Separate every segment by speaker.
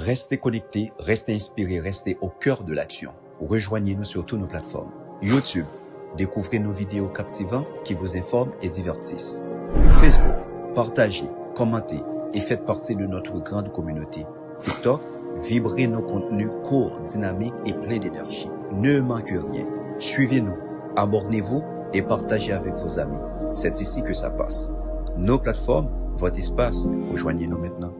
Speaker 1: Restez connectés, restez inspirés, restez au cœur de l'action. Rejoignez-nous sur toutes nos plateformes. YouTube, découvrez nos vidéos captivantes qui vous informent et divertissent. Facebook, partagez, commentez et faites partie de notre grande communauté. TikTok, vibrez nos contenus courts, dynamiques et pleins d'énergie. Ne manquez rien. Suivez-nous, abonnez-vous et partagez avec vos amis. C'est ici que ça passe. Nos plateformes, votre espace, rejoignez-nous maintenant.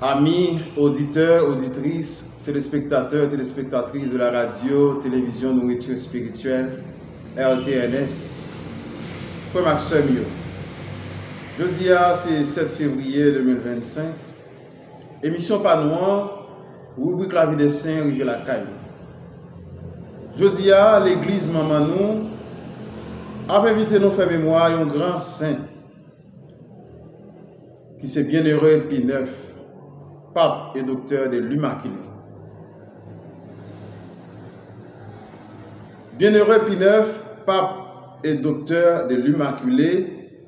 Speaker 2: Amis, auditeurs, auditrices, téléspectateurs, téléspectatrices de la radio, télévision, nourriture spirituelle, RTNS, frère Maxime, jeudi, c'est 7 février 2025, émission Panois, rubrique La vie des saints, Rivière la Caille. Jeudi, l'église Mamanou a invité nos frères mémoire un grand saint qui s'est bienheureux Pie IX, pape et docteur de l'Immaculée. Bienheureux Pie IX, pape et docteur de l'Immaculée,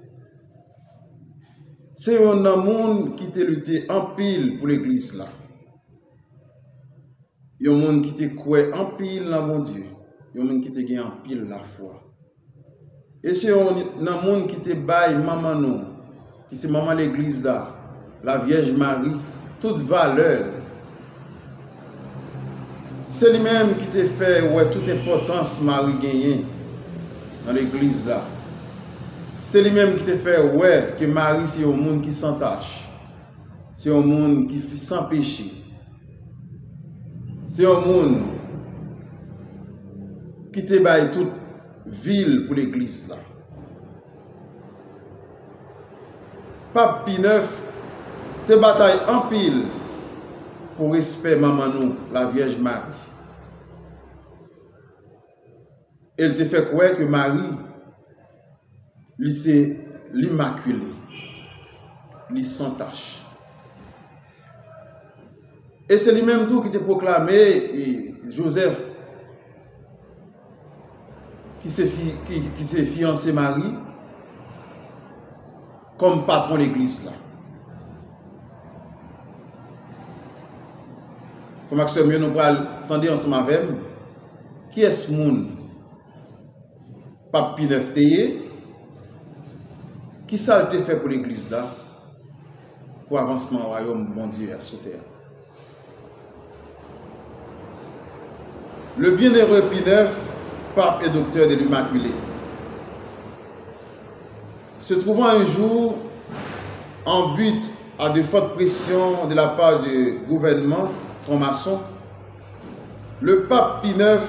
Speaker 2: c'est un monde qui t'a lutté en pile pour l'église là. Il y a un monde qui t'a croué en pile dans mon Dieu. Il y a un monde qui t'a gagné en pile la foi. Et c'est un monde qui t'a baillé maman nous, qui c'est maman l'église là, la Vierge Marie, toute valeur. C'est lui-même qui t'a fait ouais, toute importance Marie gagnée dans l'église là. C'est lui-même qui t'a fait ouais, que Marie c'est un monde qui sans tâche. C'est un monde qui fait sans péché. C'est un monde qui t'a baillé toute ville pour l'église là. Pape Pie IX te bataille en pile pour respect maman nous, la Vierge Marie. Elle te fait croire que Marie, lui c'est l'Immaculée, lui sans tâche. Et c'est lui-même tout qui te proclamé, Joseph, qui s'est fiancé Marie, comme patron de l'église là. Faut Maxime, nous allons attendre ensemble avec qui est ce monde? Pape Pie IX, qui ça a été fait pour l'église là, pour avancement au royaume bon Dieu sur terre. Le bienheureux Pie IX, pape et docteur de l'Immaculée, se trouvant un jour en but à de fortes pressions de la part du gouvernement franc-maçon, le pape Pie IX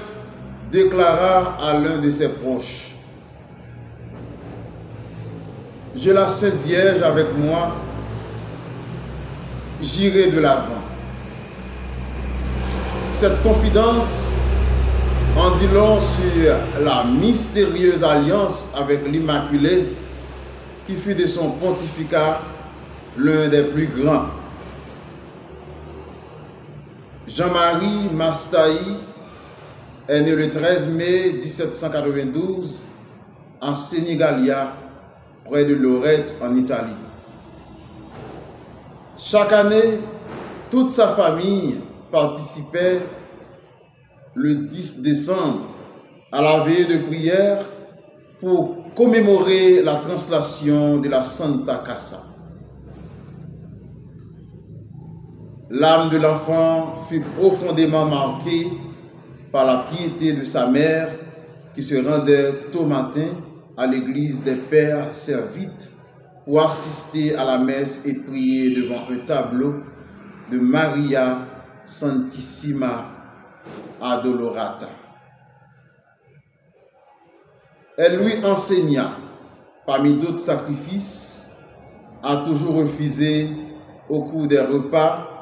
Speaker 2: déclara à l'un de ses proches: « J'ai la Sainte Vierge avec moi, j'irai de l'avant. » Cette confidence en dit long sur la mystérieuse alliance avec l'Immaculée qui fut de son pontificat l'un des plus grands. Jean-Marie Mastaï est né le 13 mai 1792 en Sénégalia, près de Lorette, en Italie. Chaque année, toute sa famille participait le 10 décembre à la veillée de prière pour commémorer la translation de la Santa Casa. L'âme de l'enfant fut profondément marquée par la piété de sa mère qui se rendait tôt matin à l'église des Pères Servites pour assister à la messe et prier devant un tableau de Maria Santissima Adolorata. Elle lui enseigna, parmi d'autres sacrifices, à toujours refuser au cours des repas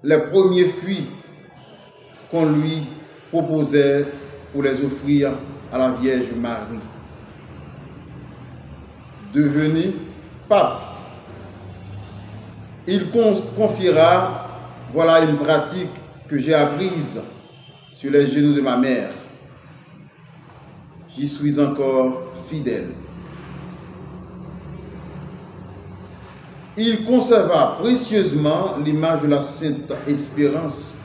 Speaker 2: les premiers fruits qu'on lui proposait pour les offrir à la Vierge Marie. Devenu pape, il confiera Voilà une pratique que j'ai apprise sur les genoux de ma mère. J'y suis encore fidèle. Il conserva précieusement l'image de la Sainte Espérance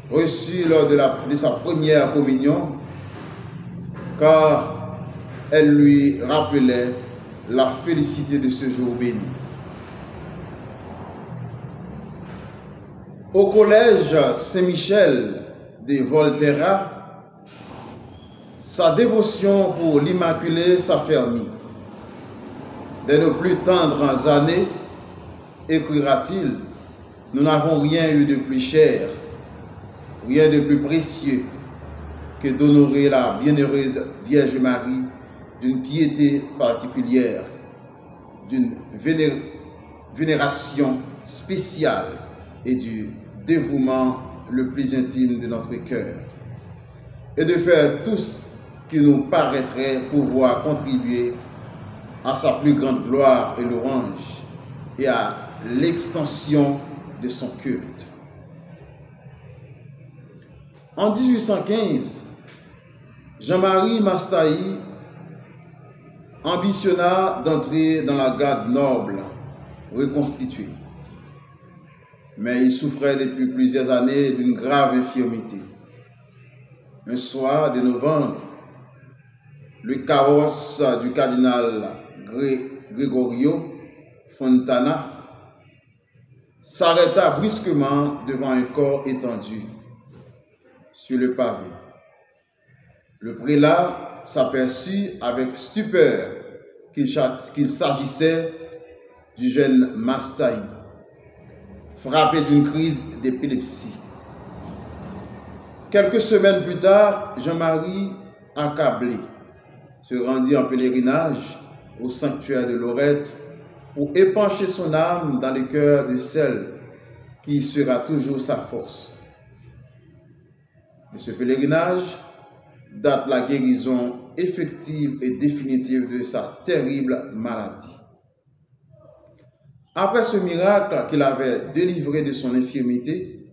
Speaker 2: reçue lors de sa première communion, car elle lui rappelait la félicité de ce jour béni. Au collège Saint-Michel de Volterra, sa dévotion pour l'Immaculée s'affermit. Dès nos plus tendres années, écrira-t-il, nous n'avons rien eu de plus cher, rien de plus précieux que d'honorer la bienheureuse Vierge Marie d'une piété particulière, d'une vénération spéciale et du dévouement le plus intime de notre cœur, et de faire tout ce qui nous paraîtrait pouvoir contribuer à sa plus grande gloire et louange et à l'extension de son culte. En 1815, Jean-Marie Mastahi ambitionna d'entrer dans la garde noble reconstituée. Mais il souffrait depuis plusieurs années d'une grave infirmité. Un soir de novembre, le carrosse du cardinal Gregorio Fontana s'arrêta brusquement devant un corps étendu sur le pavé. Le prélat s'aperçut avec stupeur qu'il s'agissait du jeune Mastahi, frappé d'une crise d'épilepsie. Quelques semaines plus tard, Jean-Marie, accablé, se rendit en pèlerinage au sanctuaire de Lorette pour épancher son âme dans le cœur de celle qui sera toujours sa force. De ce pèlerinage date la guérison effective et définitive de sa terrible maladie. Après ce miracle qu'il avait délivré de son infirmité,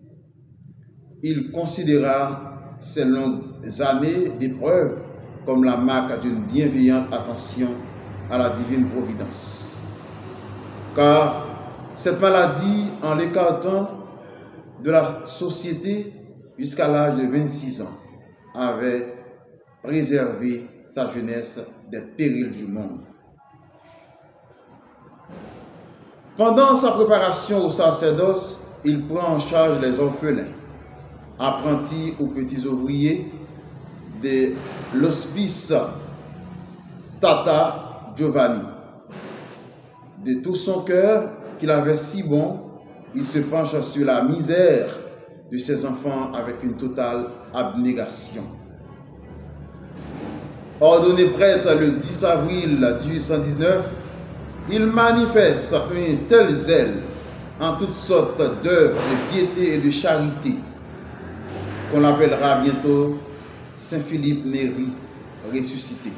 Speaker 2: il considéra ces longues années d'épreuve comme la marque d'une bienveillante attention à la divine providence. Car cette maladie, en l'écartant de la société jusqu'à l'âge de 26 ans, avait préservé sa jeunesse des périls du monde. Pendant sa préparation au sacerdoce, il prend en charge les orphelins, apprentis ou petits ouvriers de l'hospice Tata Giovanni. De tout son cœur, qu'il avait si bon, il se penche sur la misère de ses enfants avec une totale abnégation. Ordonné prêtre le 10 avril 1819, il manifeste un tel zèle en toutes sortes d'œuvres de piété et de charité qu'on l'appellera bientôt Saint-Philippe Néri ressuscité.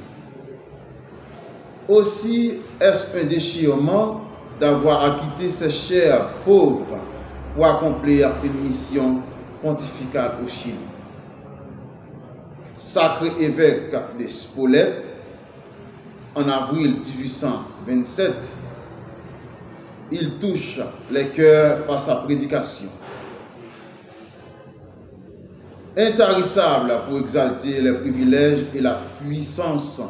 Speaker 2: Aussi est-ce un déchirement d'avoir acquitté ses chers pauvres pour accomplir une mission pontificale au Chili. Sacré évêque de Spolète, en avril 1827, il touche les cœurs par sa prédication. Intarissable pour exalter les privilèges et la puissance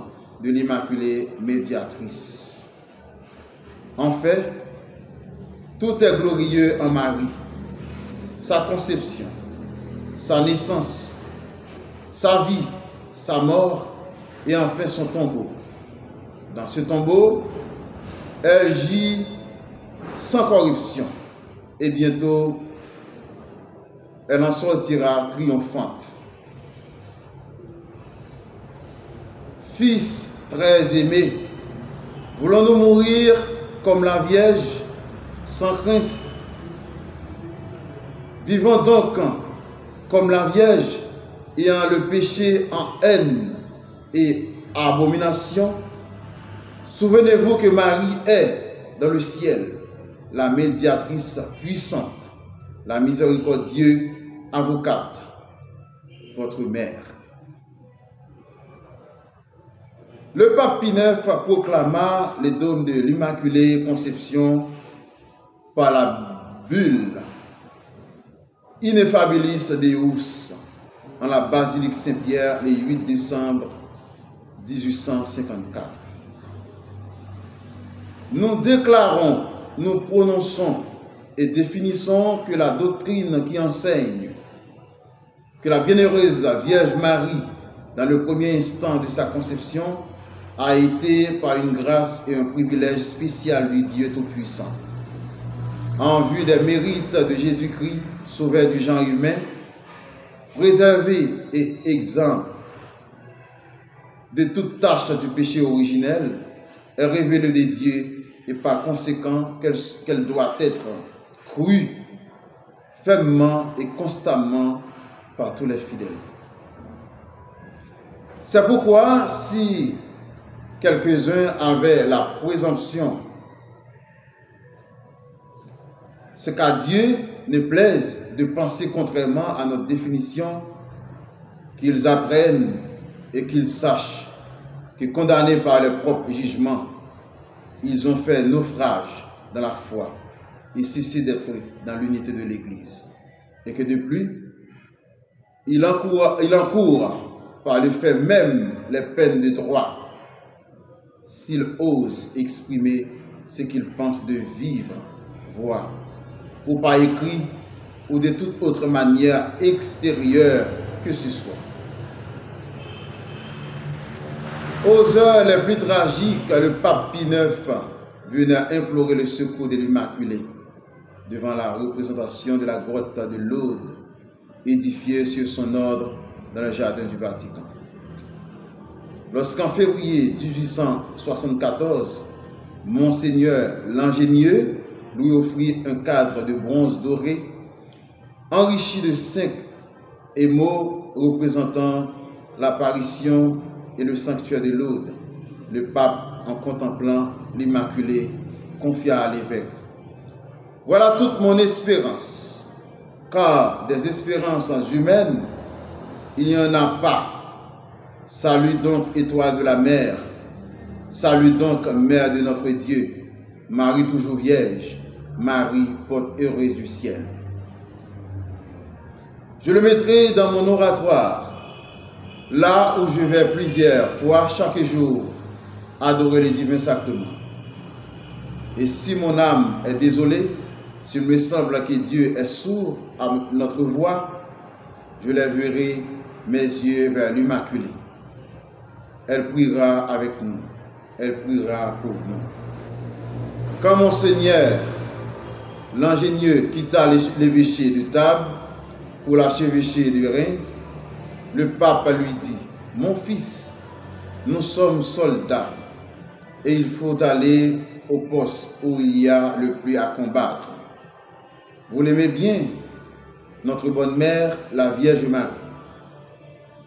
Speaker 2: de l'Immaculée Médiatrice. En fait, tout est glorieux en Marie, sa conception, sa naissance, sa vie, sa mort et enfin son tombeau. Dans ce tombeau, elle gît sans corruption et bientôt elle en sortira triomphante. Fils très aimé, voulons-nous mourir comme la Vierge, sans crainte? Vivons donc comme la Vierge, ayant le péché en haine et abomination. Souvenez-vous que Marie est, dans le ciel, la médiatrice puissante, la miséricordieuse avocate, votre mère. Le pape Pie IX proclama les dômes de l'Immaculée Conception par la bulle Ineffabilis Deus en la basilique Saint-Pierre le 8 décembre 1854. Nous déclarons, nous prononçons et définissons que la doctrine qui enseigne que la bienheureuse Vierge Marie, dans le premier instant de sa conception, a été par une grâce et un privilège spécial du Dieu Tout-Puissant. En vue des mérites de Jésus-Christ, sauveur du genre humain, préservé et exempt de toute tâche du péché originel, est révélée de Dieu et par conséquent qu'elle doit être crue fermement et constamment par tous les fidèles. C'est pourquoi si quelques-uns avaient la présomption, c'est qu'à Dieu ne plaise de penser contrairement à notre définition, qu'ils apprennent et qu'ils sachent que condamnés par leur propre jugement, ils ont fait naufrage dans la foi et cessé d'être dans l'unité de l'Église. Et que de plus, il encourt par le fait même les peines de droit s'il ose exprimer ce qu'il pense de vivre, voir, ou par écrit, ou de toute autre manière extérieure que ce soit. Aux heures les plus tragiques, le pape Pie IX venait implorer le secours de l'Immaculée devant la représentation de la grotte de l'Aude, édifiée sur son ordre dans le jardin du Vatican. Lorsqu'en février 1874, Monseigneur l'Ingénieux lui offrit un cadre de bronze doré enrichi de 5 émaux représentant l'apparition et le sanctuaire de l'Aude, le pape, en contemplant l'Immaculée, confia à l'évêque: voilà toute mon espérance, car des espérances humaines, il n'y en a pas. Salue donc, étoile de la mer, salue donc, mère de notre Dieu, Marie toujours vierge, Marie, porte heureuse du ciel. Je le mettrai dans mon oratoire, là où je vais plusieurs fois chaque jour adorer les divins sacrements. Et si mon âme est désolée, s'il me semble que Dieu est sourd à notre voix, je lèverai mes yeux vers l'Immaculée. Elle priera avec nous, elle priera pour nous. Quand Monseigneur l'Ingénieux quitta l'évêché de Tarbes pour l'archevêché de Reims, le pape lui dit: mon fils, nous sommes soldats et il faut aller au poste où il y a le plus à combattre. Vous l'aimez bien, notre bonne mère, la Vierge Marie.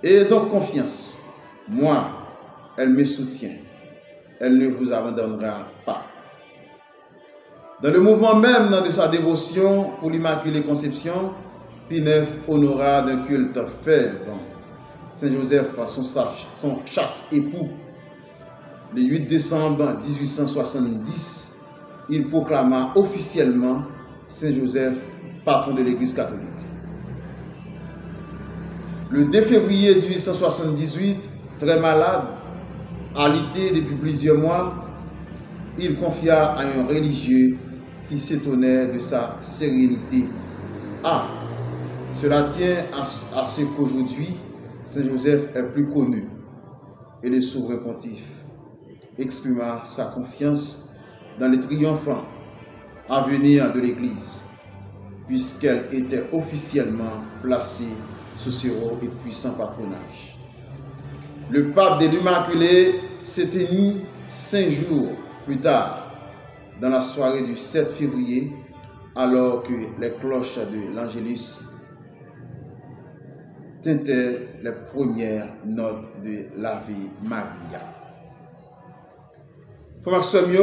Speaker 2: Ayez donc confiance. Moi, elle me soutient. Elle ne vous abandonnera pas. Dans le mouvement même de sa dévotion pour l'Immaculée Conception, Pie IX honora d'un culte fervent Saint Joseph, son chasse-époux. Le 8 décembre 1870, il proclama officiellement Saint Joseph patron de l'Église catholique. Le 2 février 1878, très malade, alité depuis plusieurs mois, il confia à un religieux qui s'étonnait de sa sérénité: ah, cela tient à ce qu'aujourd'hui, Saint Joseph est plus connu. Et le souverain pontife exprima sa confiance dans le triomphant avenir de l'Église, puisqu'elle était officiellement placée sous ce haut et puissant patronage. Le pape de l'Immaculée s'éteignit 5 jours plus tard, dans la soirée du 7 février, alors que les cloches de l'Angélus tintaient les premières notes de l'Ave Maria. Frère Maxime,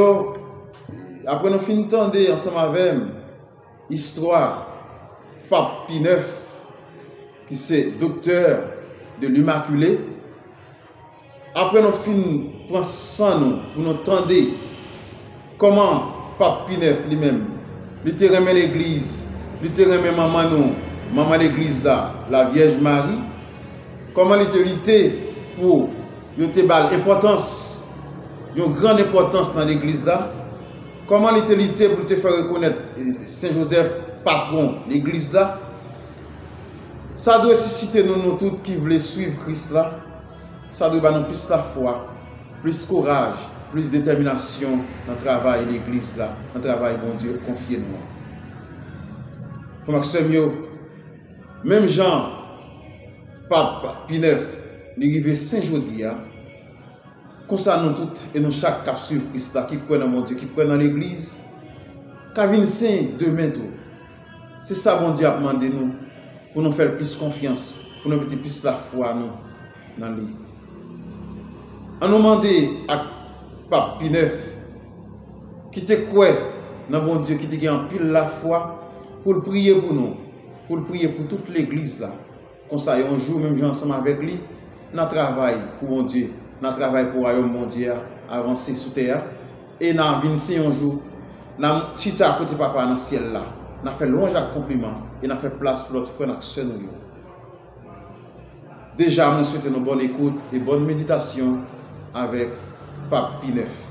Speaker 2: après nous finissons d'entendre ensemble avec l'histoire Pape Pie IX, qui c'est docteur de l'Immaculée. Après nous fin prendre sans nous pour nous entendre comment Pape Pie IX lui-même, il te remet l'église, il te remet maman l'église là, la Vierge Marie, comment il te lutte pour il te bal importance, une grande importance dans l'église là, comment il te lutte pour te faire reconnaître Saint Joseph patron l'église là. Ça doit susciter nous tous qui voulons suivre Christ là. Ça doit nous plus la foi, plus courage, plus détermination dans le travail de l'église là, dans le travail bon Dieu confié nous. Frère Maxime, même Jean, Pape Pie IX, l'arrivée Saint-Jodi, comme ça nous tous et nous chaque qui suivre Christ là, qui croit dans mon Dieu, qui croit dans l'église, qui vient saint demain tout. C'est ça bon Dieu a demandé nous, pour nous faire plus confiance, pour nous mettre plus la foi nous dans lui. On nous demande à Pape Pie IX qui te croit dans bon Dieu, qui te gagne pile la foi pour le prier pour nous, pour le prier pour toute l'église là. Comme ça, un jour, même ensemble avec lui, nous travaillons pour mon Dieu, nous travaillons pour le royaume mondial, avancer sous terre. Et nous avons un jour, nous avons chita à côté papa dans le ciel là. Nous avons fait louange à compliment et nous avons fait place pour notre frère et soeur. Déjà, je souhaite une bonne écoute et bonne méditation avec Pape Pie IX.